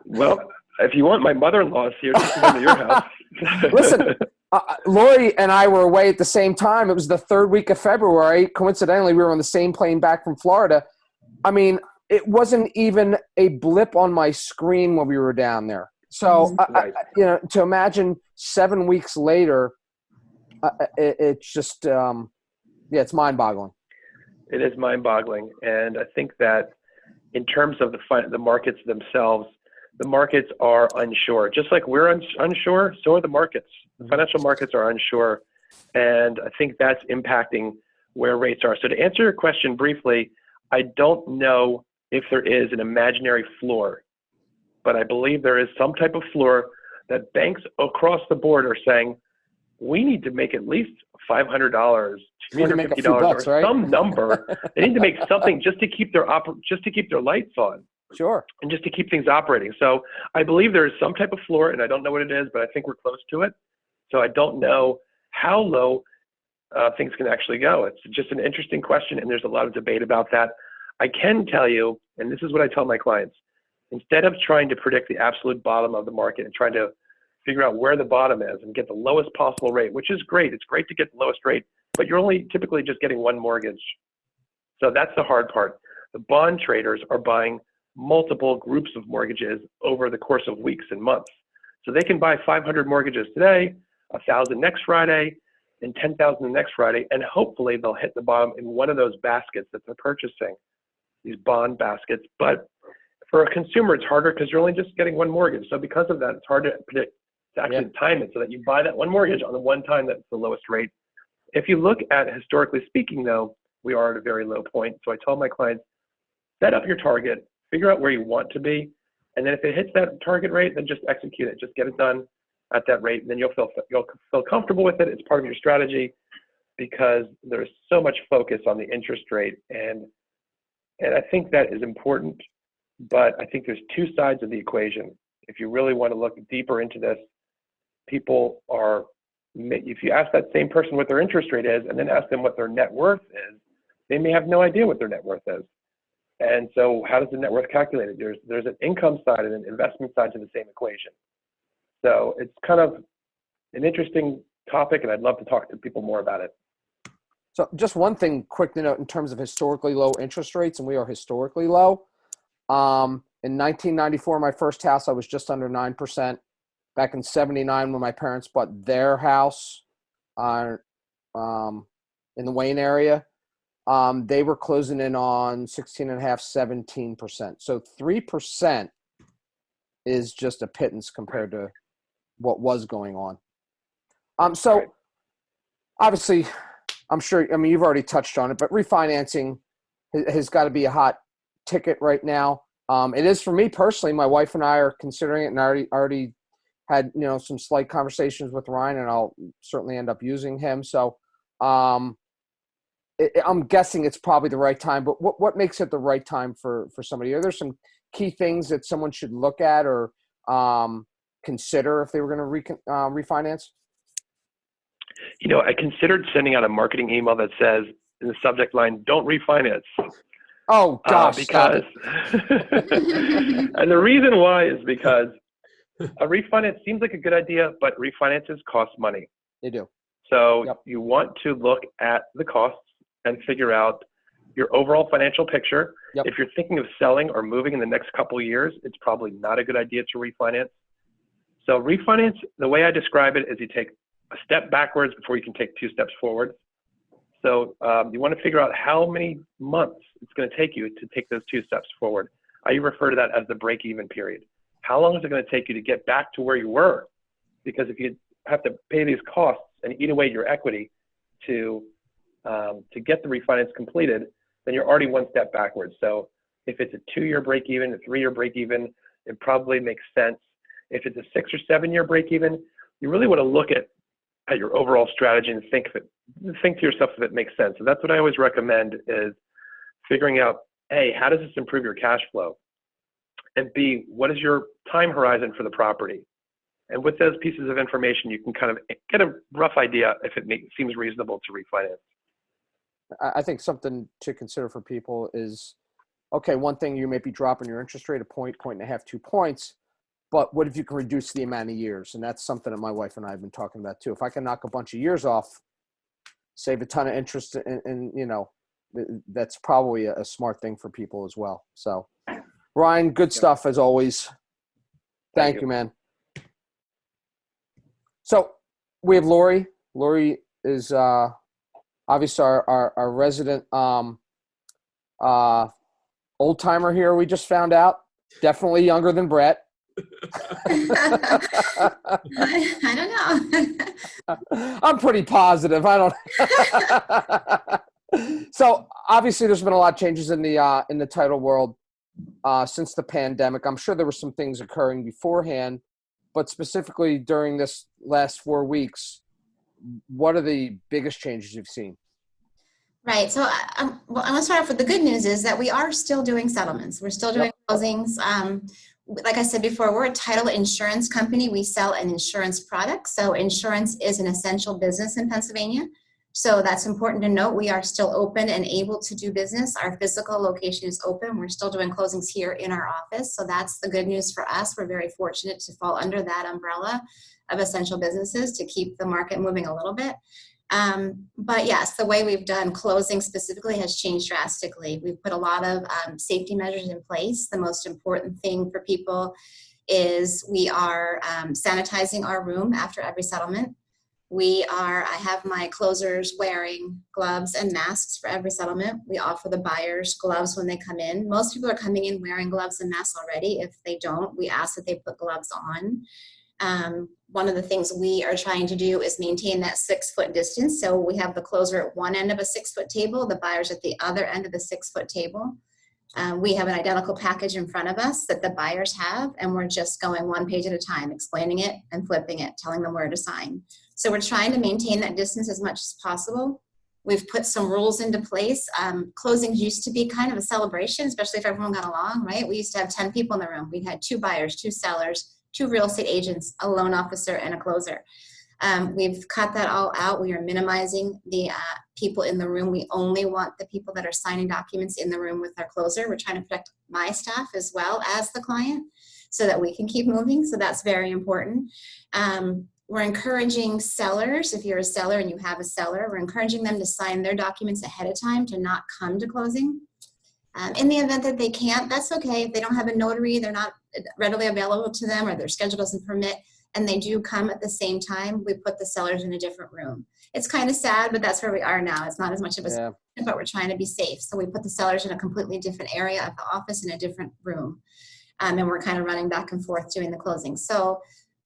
Well, if you want, my mother-in-law is here to come to your house. Listen, Lori and I were away at the same time. It was the third week of February. Coincidentally, we were on the same plane back from Florida. I mean, it wasn't even a blip on my screen when we were down there. So, Right. to imagine 7 weeks later, it's just, it's mind-boggling. It is mind-boggling, and I think that in terms of the markets themselves, the markets are unsure. Just like we're unsure, so are the markets. The financial markets are unsure, and I think that's impacting where rates are. So to answer your question briefly, I don't know if there is an imaginary floor, but I believe there is some type of floor that banks across the board are saying, we need to make at least $500, $250, or right? some number. They need to make something just to keep their lights on. Sure. And just to keep things operating. So I believe there is some type of floor, and I don't know what it is, but I think we're close to it. So I don't know how low things can actually go. It's just an interesting question, and there's a lot of debate about that. I can tell you, and this is what I tell my clients, instead of trying to predict the absolute bottom of the market and trying to figure out where the bottom is and get the lowest possible rate, which is great. It's great to get the lowest rate, but you're only typically just getting one mortgage. So that's the hard part. The bond traders are buying multiple groups of mortgages over the course of weeks and months. So they can buy 500 mortgages today, 1,000 next Friday, and 10,000 the next Friday, and hopefully they'll hit the bottom in one of those baskets that they're purchasing, these bond baskets. But for a consumer, it's harder because you're only just getting one mortgage. So because of that, it's hard to predict, to actually time it so that you buy that one mortgage on the one time that's the lowest rate. If you look at historically speaking, though, we are at a very low point. So I tell my clients, set up your target, figure out where you want to be, and then if it hits that target rate, then just execute it. Just get it done at that rate, and then you'll feel comfortable with it. It's part of your strategy because there's so much focus on the interest rate, and I think that is important. But I think there's two sides of the equation. If you really want to look deeper into this, people are, if you ask that same person what their interest rate is and then ask them what their net worth is, they may have no idea what their net worth is. And so how does the net worth calculate it? There's an income side and an investment side to the same equation. So it's kind of an interesting topic, and I'd love to talk to people more about it. So just one thing quick to note in terms of historically low interest rates, and we are historically low. In 1994, my first house, I was just under 9%. Back in 79, when my parents bought their house in the Wayne area, they were closing in on 16.5%, 17%. So 3% is just a pittance compared to what was going on. So obviously, I'm sure, I mean, you've already touched on it, but refinancing has got to be a hot ticket right now. It is for me personally. My wife and I are considering it, and I already had, some slight conversations with Ryan, and I'll certainly end up using him. So I'm guessing it's probably the right time, but what makes it the right time for somebody? Are there some key things that someone should look at or consider if they were going to refinance? I considered sending out a marketing email that says in the subject line, "Don't refinance." Oh gosh, because and the reason why is because a refinance seems like a good idea, but refinances cost money. They do. So You want to look at the costs and figure out your overall financial picture. If you're thinking of selling or moving in the next couple of years, it's probably not a good idea to refinance. So refinance, the way I describe it, is you take a step backwards before you can take two steps forward. So you want to figure out how many months it's going to take you to take those two steps forward. I refer to that as the break-even period. How long is it going to take you to get back to where you were? Because if you have to pay these costs and eat away your equity to get the refinance completed, then you're already one step backwards. So if it's a 2-year break-even, a 3-year break-even, it probably makes sense. If it's a 6 or 7-year break-even, you really want to look at your overall strategy and think to yourself if it makes sense. So that's what I always recommend, is figuring out, A, how does this improve your cash flow? And B, what is your time horizon for the property? And with those pieces of information, you can kind of get a rough idea if it seems reasonable to refinance. I think something to consider for people is, okay, one thing, you may be dropping your interest rate a point, point and a half, 2 points, but what if you can reduce the amount of years? And that's something that my wife and I have been talking about too. If I can knock a bunch of years off, save a ton of interest in you know, that's probably a smart thing for people as well. So Ryan, good stuff as always. Thank you, man. So we have Lori. Lori is obviously our resident old timer here. We just found out, definitely younger than Brett. I don't know. I'm pretty positive. I don't. So obviously, there's been a lot of changes in the title world since the pandemic. I'm sure there were some things occurring beforehand, but specifically during this last 4 weeks, what are the biggest changes you've seen? Right. So well, I want to start off with the good news is that we are still doing settlements. We're still doing closings. Like I said before, we're a title insurance company. We sell an insurance product. So insurance is an essential business in Pennsylvania. So that's important to note. We are still open and able to do business. Our physical location is open. We're still doing closings here in our office. So that's the good news for us. We're very fortunate to fall under that umbrella of essential businesses to keep the market moving a little bit. But yes, the way we've done closing specifically has changed drastically. We've put a lot of safety measures in place. The most important thing for people is we are sanitizing our room after every settlement. I have my closers wearing gloves and masks for every settlement. We offer the buyers gloves when they come in. Most people are coming in wearing gloves and masks already. If they don't, we ask that they put gloves on. One of the things we are trying to do is maintain that 6-foot distance. So we have the closer at one end of a 6-foot table, the buyers at the other end of the 6-foot table. We have an identical package in front of us that the buyers have, and we're just going one page at a time, explaining it and flipping it, telling them where to sign. So we're trying to maintain that distance as much as possible. We've put some rules into place. Closings used to be kind of a celebration, especially if everyone got along, right? We used to have 10 people in the room. We had 2 buyers, 2 sellers, 2 real estate agents, a loan officer, and a closer. We've cut that all out. We are minimizing the people in the room. We only want the people that are signing documents in the room with our closer. We're trying to protect my staff as well as the client so that we can keep moving. So that's very important. We're encouraging sellers, if you're a seller and you have a seller, we're encouraging them to sign their documents ahead of time to not come to closing. In the event that they can't, that's okay. If they don't have a notary, they're not readily available to them or their schedule doesn't permit, and they do come at the same time, we put the sellers in a different room. It's kind of sad, but that's where we are now. It's not as much of a but we're trying to be safe. So we put the sellers in a completely different area of the office in a different room. And we're kind of running back and forth doing the closings. So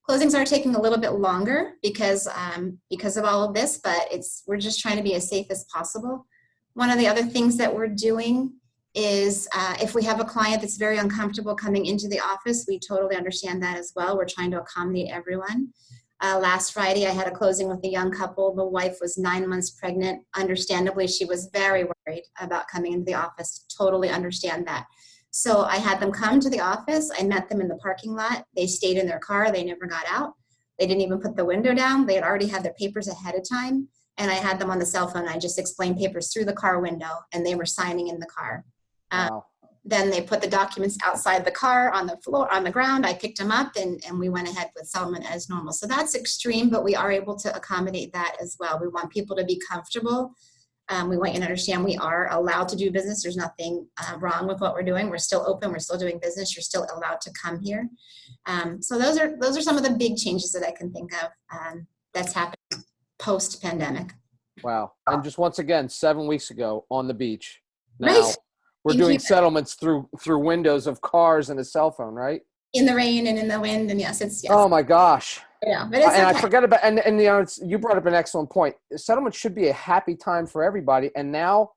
closings are taking a little bit longer because of all of this, but we're just trying to be as safe as possible. One of the other things that we're doing is if we have a client that's very uncomfortable coming into the office, we totally understand that as well. We're trying to accommodate everyone. Last Friday, I had a closing with a young couple. The wife was 9 months pregnant. Understandably, she was very worried about coming into the office. Totally understand that. So I had them come to the office. I met them in the parking lot. They stayed in their car. They never got out. They didn't even put the window down. They had already had their papers ahead of time. And I had them on the cell phone. I just explained papers through the car window, and they were signing in the car. Wow. Then they put the documents outside the car on the floor, on the ground. I picked them up and we went ahead with settlement as normal. So that's extreme, but we are able to accommodate that as well. We want people to be comfortable. We want you to understand we are allowed to do business. There's nothing wrong with what we're doing. We're still open. We're still doing business. You're still allowed to come here. So those are some of the big changes that I can think of that's happened post-pandemic. Wow. And just once again, 7 weeks ago on the beach. Now, right. We're doing settlements through windows of cars and a cell phone, right? In the rain and in the wind, and yes. Oh my gosh. Yeah, but it's and okay. I forget about and you know you brought up an excellent point. Settlement should be a happy time for everybody, and now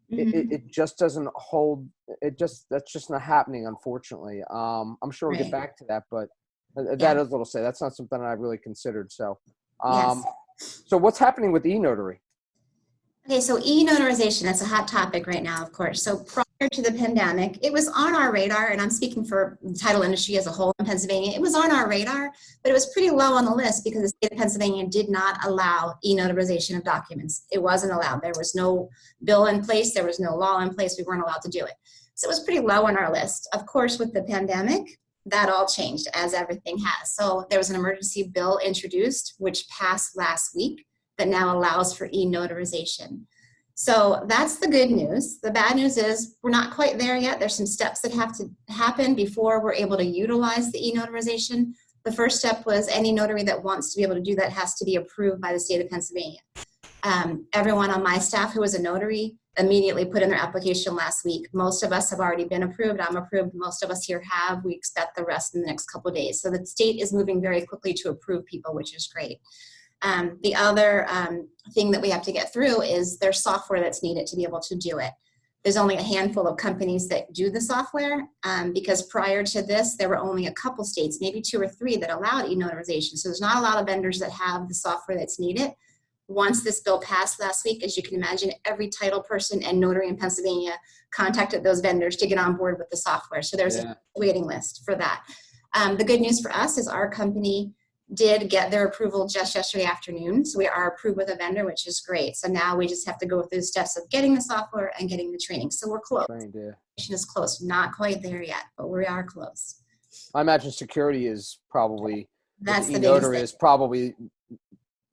it just doesn't hold. That's just not happening, unfortunately. I'm sure we'll get back to that, but that is a little sad. That's not something I've really considered. So, so what's happening with e-notary? Okay, so e-notarization, that's a hot topic right now, of course. So prior to the pandemic, it was on our radar, and I'm speaking for the title industry as a whole in Pennsylvania. It was on our radar, but it was pretty low on the list because the state of Pennsylvania did not allow e-notarization of documents. It wasn't allowed. There was no bill in place. There was no law in place. We weren't allowed to do it. So it was pretty low on our list. Of course, with the pandemic, that all changed, as everything has. So there was an emergency bill introduced, which passed last week, that now allows for e-notarization. So that's the good news. The bad news is we're not quite there yet. There's some steps that have to happen before we're able to utilize the e-notarization. The first step was any notary that wants to be able to do that has to be approved by the state of Pennsylvania. Everyone on my staff who was a notary immediately put in their application last week. Most of us have already been approved. I'm approved. Most of us here have. We expect the rest in the next couple of days. So the state is moving very quickly to approve people, which is great. The other thing that we have to get through is there's software that's needed to be able to do it. There's only a handful of companies that do the software because prior to this, there were only a couple states, maybe 2 or 3, that allowed e-notarization. So there's not a lot of vendors that have the software that's needed. Once this bill passed last week, as you can imagine, every title person and notary in Pennsylvania contacted those vendors to get on board with the software. So there's a waiting list for that. The good news for us is our company did get their approval just yesterday afternoon. So we are approved with a vendor, which is great. So now we just have to go through the steps of getting the software and getting the training. So we're close. Is close. Not quite there yet, but we are close. I imagine security is probably, that's the notary biggest is probably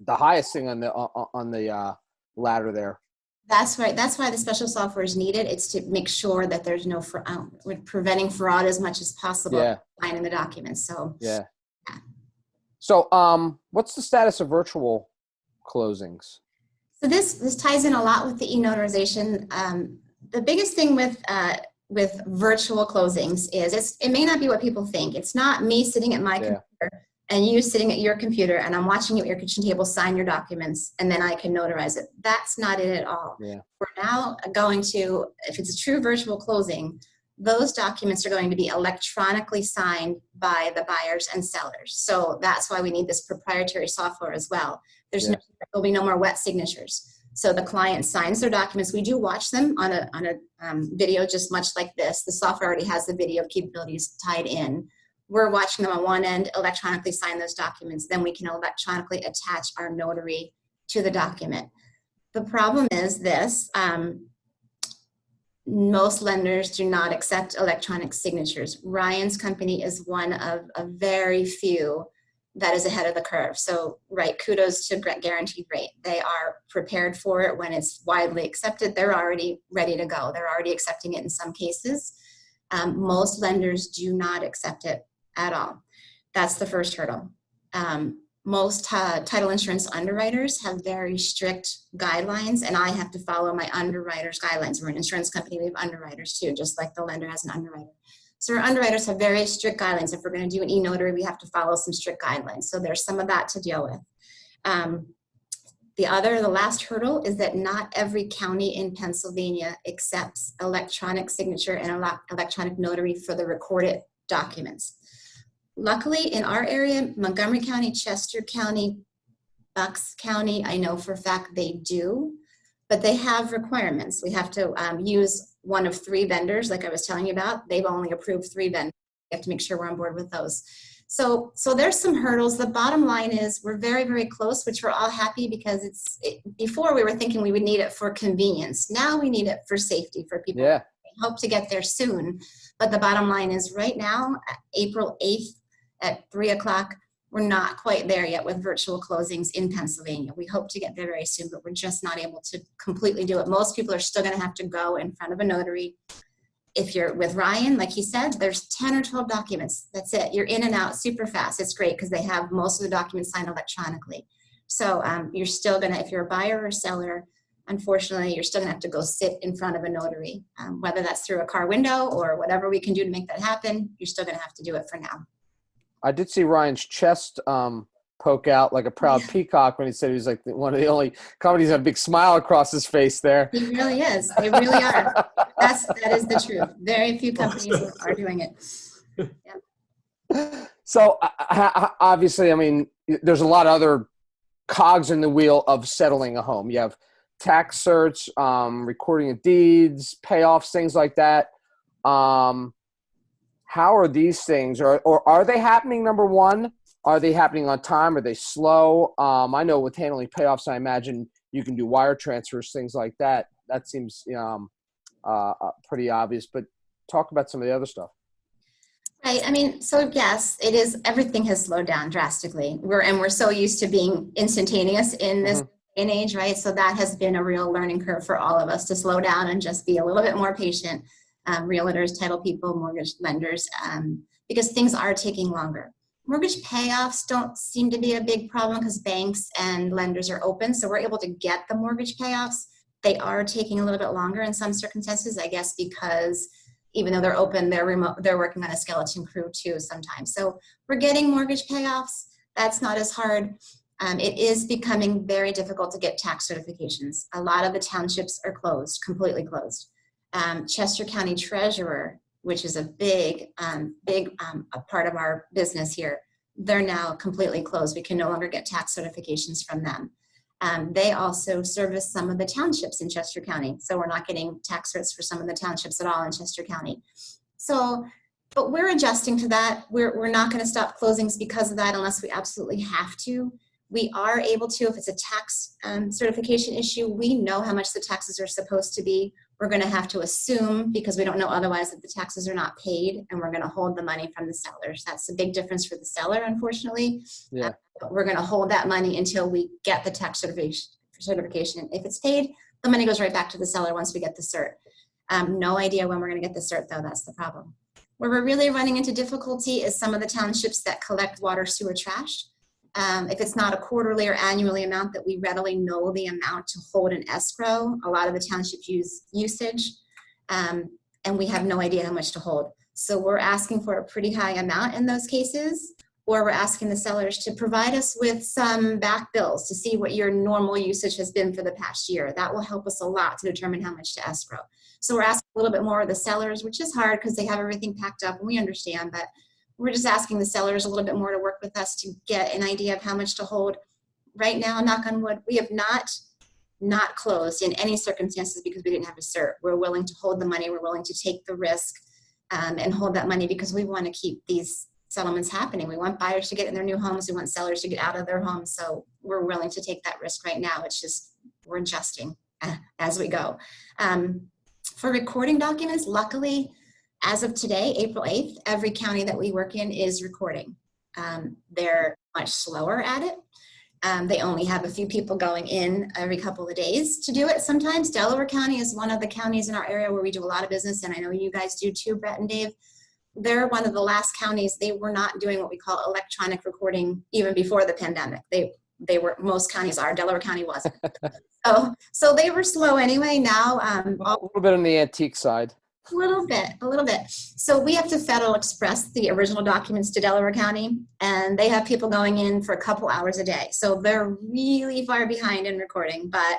the highest thing on the ladder there. That's right. That's why the special software is needed. It's to make sure that there's no we're preventing fraud as much as possible in the documents. So So what's the status of virtual closings? So this ties in a lot with the e-notarization. The biggest thing with virtual closings is it may not be what people think. It's not me sitting at my computer and you sitting at your computer and I'm watching you at your kitchen table sign your documents and then I can notarize it. That's not it at all. We're now going to, if it's a true virtual closing, those documents are going to be electronically signed by the buyers and sellers. So that's why we need this proprietary software as well. There'll be no more wet signatures. So the client signs their documents. We do watch them on a video, just much like this. The software already has the video capabilities tied in. We're watching them on one end, electronically sign those documents. Then we can electronically attach our notary to the document. The problem is this. Most lenders do not accept electronic signatures. Ryan's company is one of a very few that is ahead of the curve. So, kudos to Guaranteed Rate. They are prepared for it when it's widely accepted. They're already ready to go. They're already accepting it in some cases. Most lenders do not accept it at all. That's the first hurdle. Most title insurance underwriters have very strict guidelines, and I have to follow my underwriter's guidelines. We're an insurance company, we have underwriters too, just like the lender has an underwriter. So our underwriters have very strict guidelines. If we're going to do an e-notary, we have to follow some strict guidelines. So there's some of that to deal with. The last hurdle is that not every county in Pennsylvania accepts electronic signature and electronic notary for the recorded documents. Luckily, in our area, Montgomery County, Chester County, Bucks County, I know for a fact they do, but they have requirements. We have to use one of 3 vendors, like I was telling you about. They've only approved 3 vendors. We have to make sure we're on board with those. So there's some hurdles. The bottom line is we're very, very close, which we're all happy because before we were thinking we would need it for convenience. Now we need it for safety for people. We hope to get there soon. But the bottom line is right now, April 8th, at 3 o'clock, we're not quite there yet with virtual closings in Pennsylvania. We hope to get there very soon, but we're just not able to completely do it. Most people are still going to have to go in front of a notary. If you're with Ryan, like he said, there's 10 or 12 documents. That's it. You're in and out super fast. It's great because they have most of the documents signed electronically. So you're still going to, if you're a buyer or seller, unfortunately, you're still going to have to go sit in front of a notary. Whether that's through a car window or whatever we can do to make that happen, you're still going to have to do it for now. I did see Ryan's chest poke out like a proud peacock when he said he was like one of the only companies that had a big smile across his face there. He really is. They really are. That is the truth. Very few companies are doing it. So obviously, I mean, there's a lot of other cogs in the wheel of settling a home. You have tax certs, recording of deeds, payoffs, things like that. How are these things, or are they happening, number one? Are they happening on time? Are they slow? I know with handling payoffs, I imagine you can do wire transfers, things like that. That seems pretty obvious, but talk about some of the other stuff. Right. I mean, so yes, it is. Everything has slowed down drastically. We're so used to being instantaneous in this Mhm. day and age, right? So that has been a real learning curve for all of us to slow down and just be a little bit more patient. Realtors, title people, mortgage lenders, because things are taking longer. Mortgage payoffs don't seem to be a big problem because banks and lenders are open, so we're able to get the mortgage payoffs. They are taking a little bit longer in some circumstances, I guess, because even though they're open, they're remote, they're working on a skeleton crew too sometimes. So we're getting mortgage payoffs. That's not as hard. It is becoming very difficult to get tax certifications. A lot of the townships are closed, completely closed. Chester County Treasurer, which is a big a part of our business here, they're now completely closed. We can no longer get tax certifications from them. They also service some of the townships in Chester County. So we're not getting tax certs for some of the townships at all in Chester County. So, but we're adjusting to that. We're not going to stop closings because of that unless we absolutely have to. We are able to, if it's a tax certification issue, we know how much the taxes are supposed to be. We're going to have to assume, because we don't know otherwise, that the taxes are not paid, and we're going to hold the money from the sellers. That's a big difference for the seller, unfortunately. Yeah. But we're going to hold that money until we get the tax certification. If it's paid, the money goes right back to the seller once we get the cert. No idea when we're going to get the cert, though. That's the problem. Where we're really running into difficulty is some of the townships that collect water, sewer, trash. If it's not a quarterly or annually amount that we readily know the amount to hold in escrow, a lot of the townships use usage, and we have no idea how much to hold. So we're asking for a pretty high amount in those cases, or we're asking the sellers to provide us with some back bills to see what your normal usage has been for the past year. That will help us a lot to determine how much to escrow. So we're asking a little bit more of the sellers, which is hard because they have everything packed up, and we understand, but we're just asking the sellers a little bit more to work with us to get an idea of how much to hold. Right now, knock on wood, we have not closed in any circumstances because we didn't have a cert. We're willing to hold the money. We're willing to take the risk and hold that money because we want to keep these settlements happening. We want buyers to get in their new homes. We want sellers to get out of their homes. So we're willing to take that risk right now. It's just we're adjusting as we go. For recording documents, luckily, as of today, April 8th, every county that we work in is recording. They're much slower at it. They only have a few people going in every couple of days to do it sometimes. Delaware County is one of the counties in our area where we do a lot of business, and I know you guys do too, Brett and Dave. They're one of the last counties. They were not doing what we call electronic recording even before the pandemic. They were, most counties are, Delaware County wasn't. So they were slow anyway. Now, A little bit on the antique side. a little bit. So we have to Federal Express the original documents to Delaware County, and they have people going in for a couple hours a day. So they're really far behind in recording, but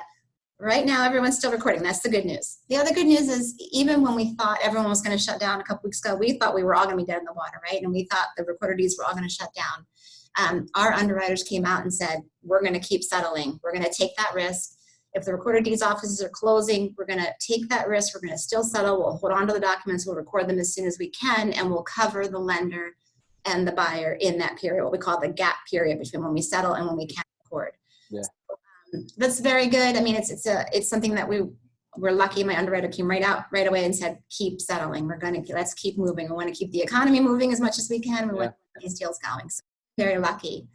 right now everyone's still recording. That's the good news. The other good news is even when we thought everyone was going to shut down a couple weeks ago, we thought we were all going to be dead in the water, right? And we thought the recorder deeds were all going to shut down. Our underwriters came out and said, we're going to keep settling. We're going to take that risk. If the recorder deeds offices are closing, we're going to take that risk. We're going to still settle. We'll hold on to the documents. We'll record them as soon as we can, and we'll cover the lender and the buyer in that period, what we call the gap period between when we settle and when we can record. Yeah. So, that's very good. I mean, it's something that we're lucky. My underwriter came right away and said, keep settling. Let's keep moving. We want to keep the economy moving as much as we can. We want to keep these deals going. So very lucky.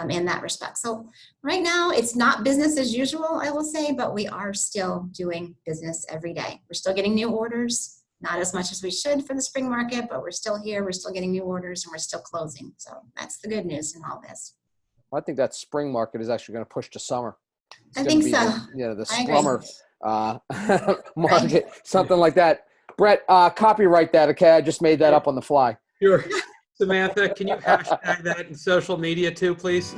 In that respect. So right now it's not business as usual, I will say, but we are still doing business every day. We're still getting new orders, not as much as we should for the spring market, but we're still here. We're still getting new orders and we're still closing. So that's the good news in all this. I think that spring market is actually going to push to summer. I think so. The summer market, something like that. Brett, copyright that, okay? I just made that up on the fly. Sure. Samantha, can you hashtag that in social media too, please?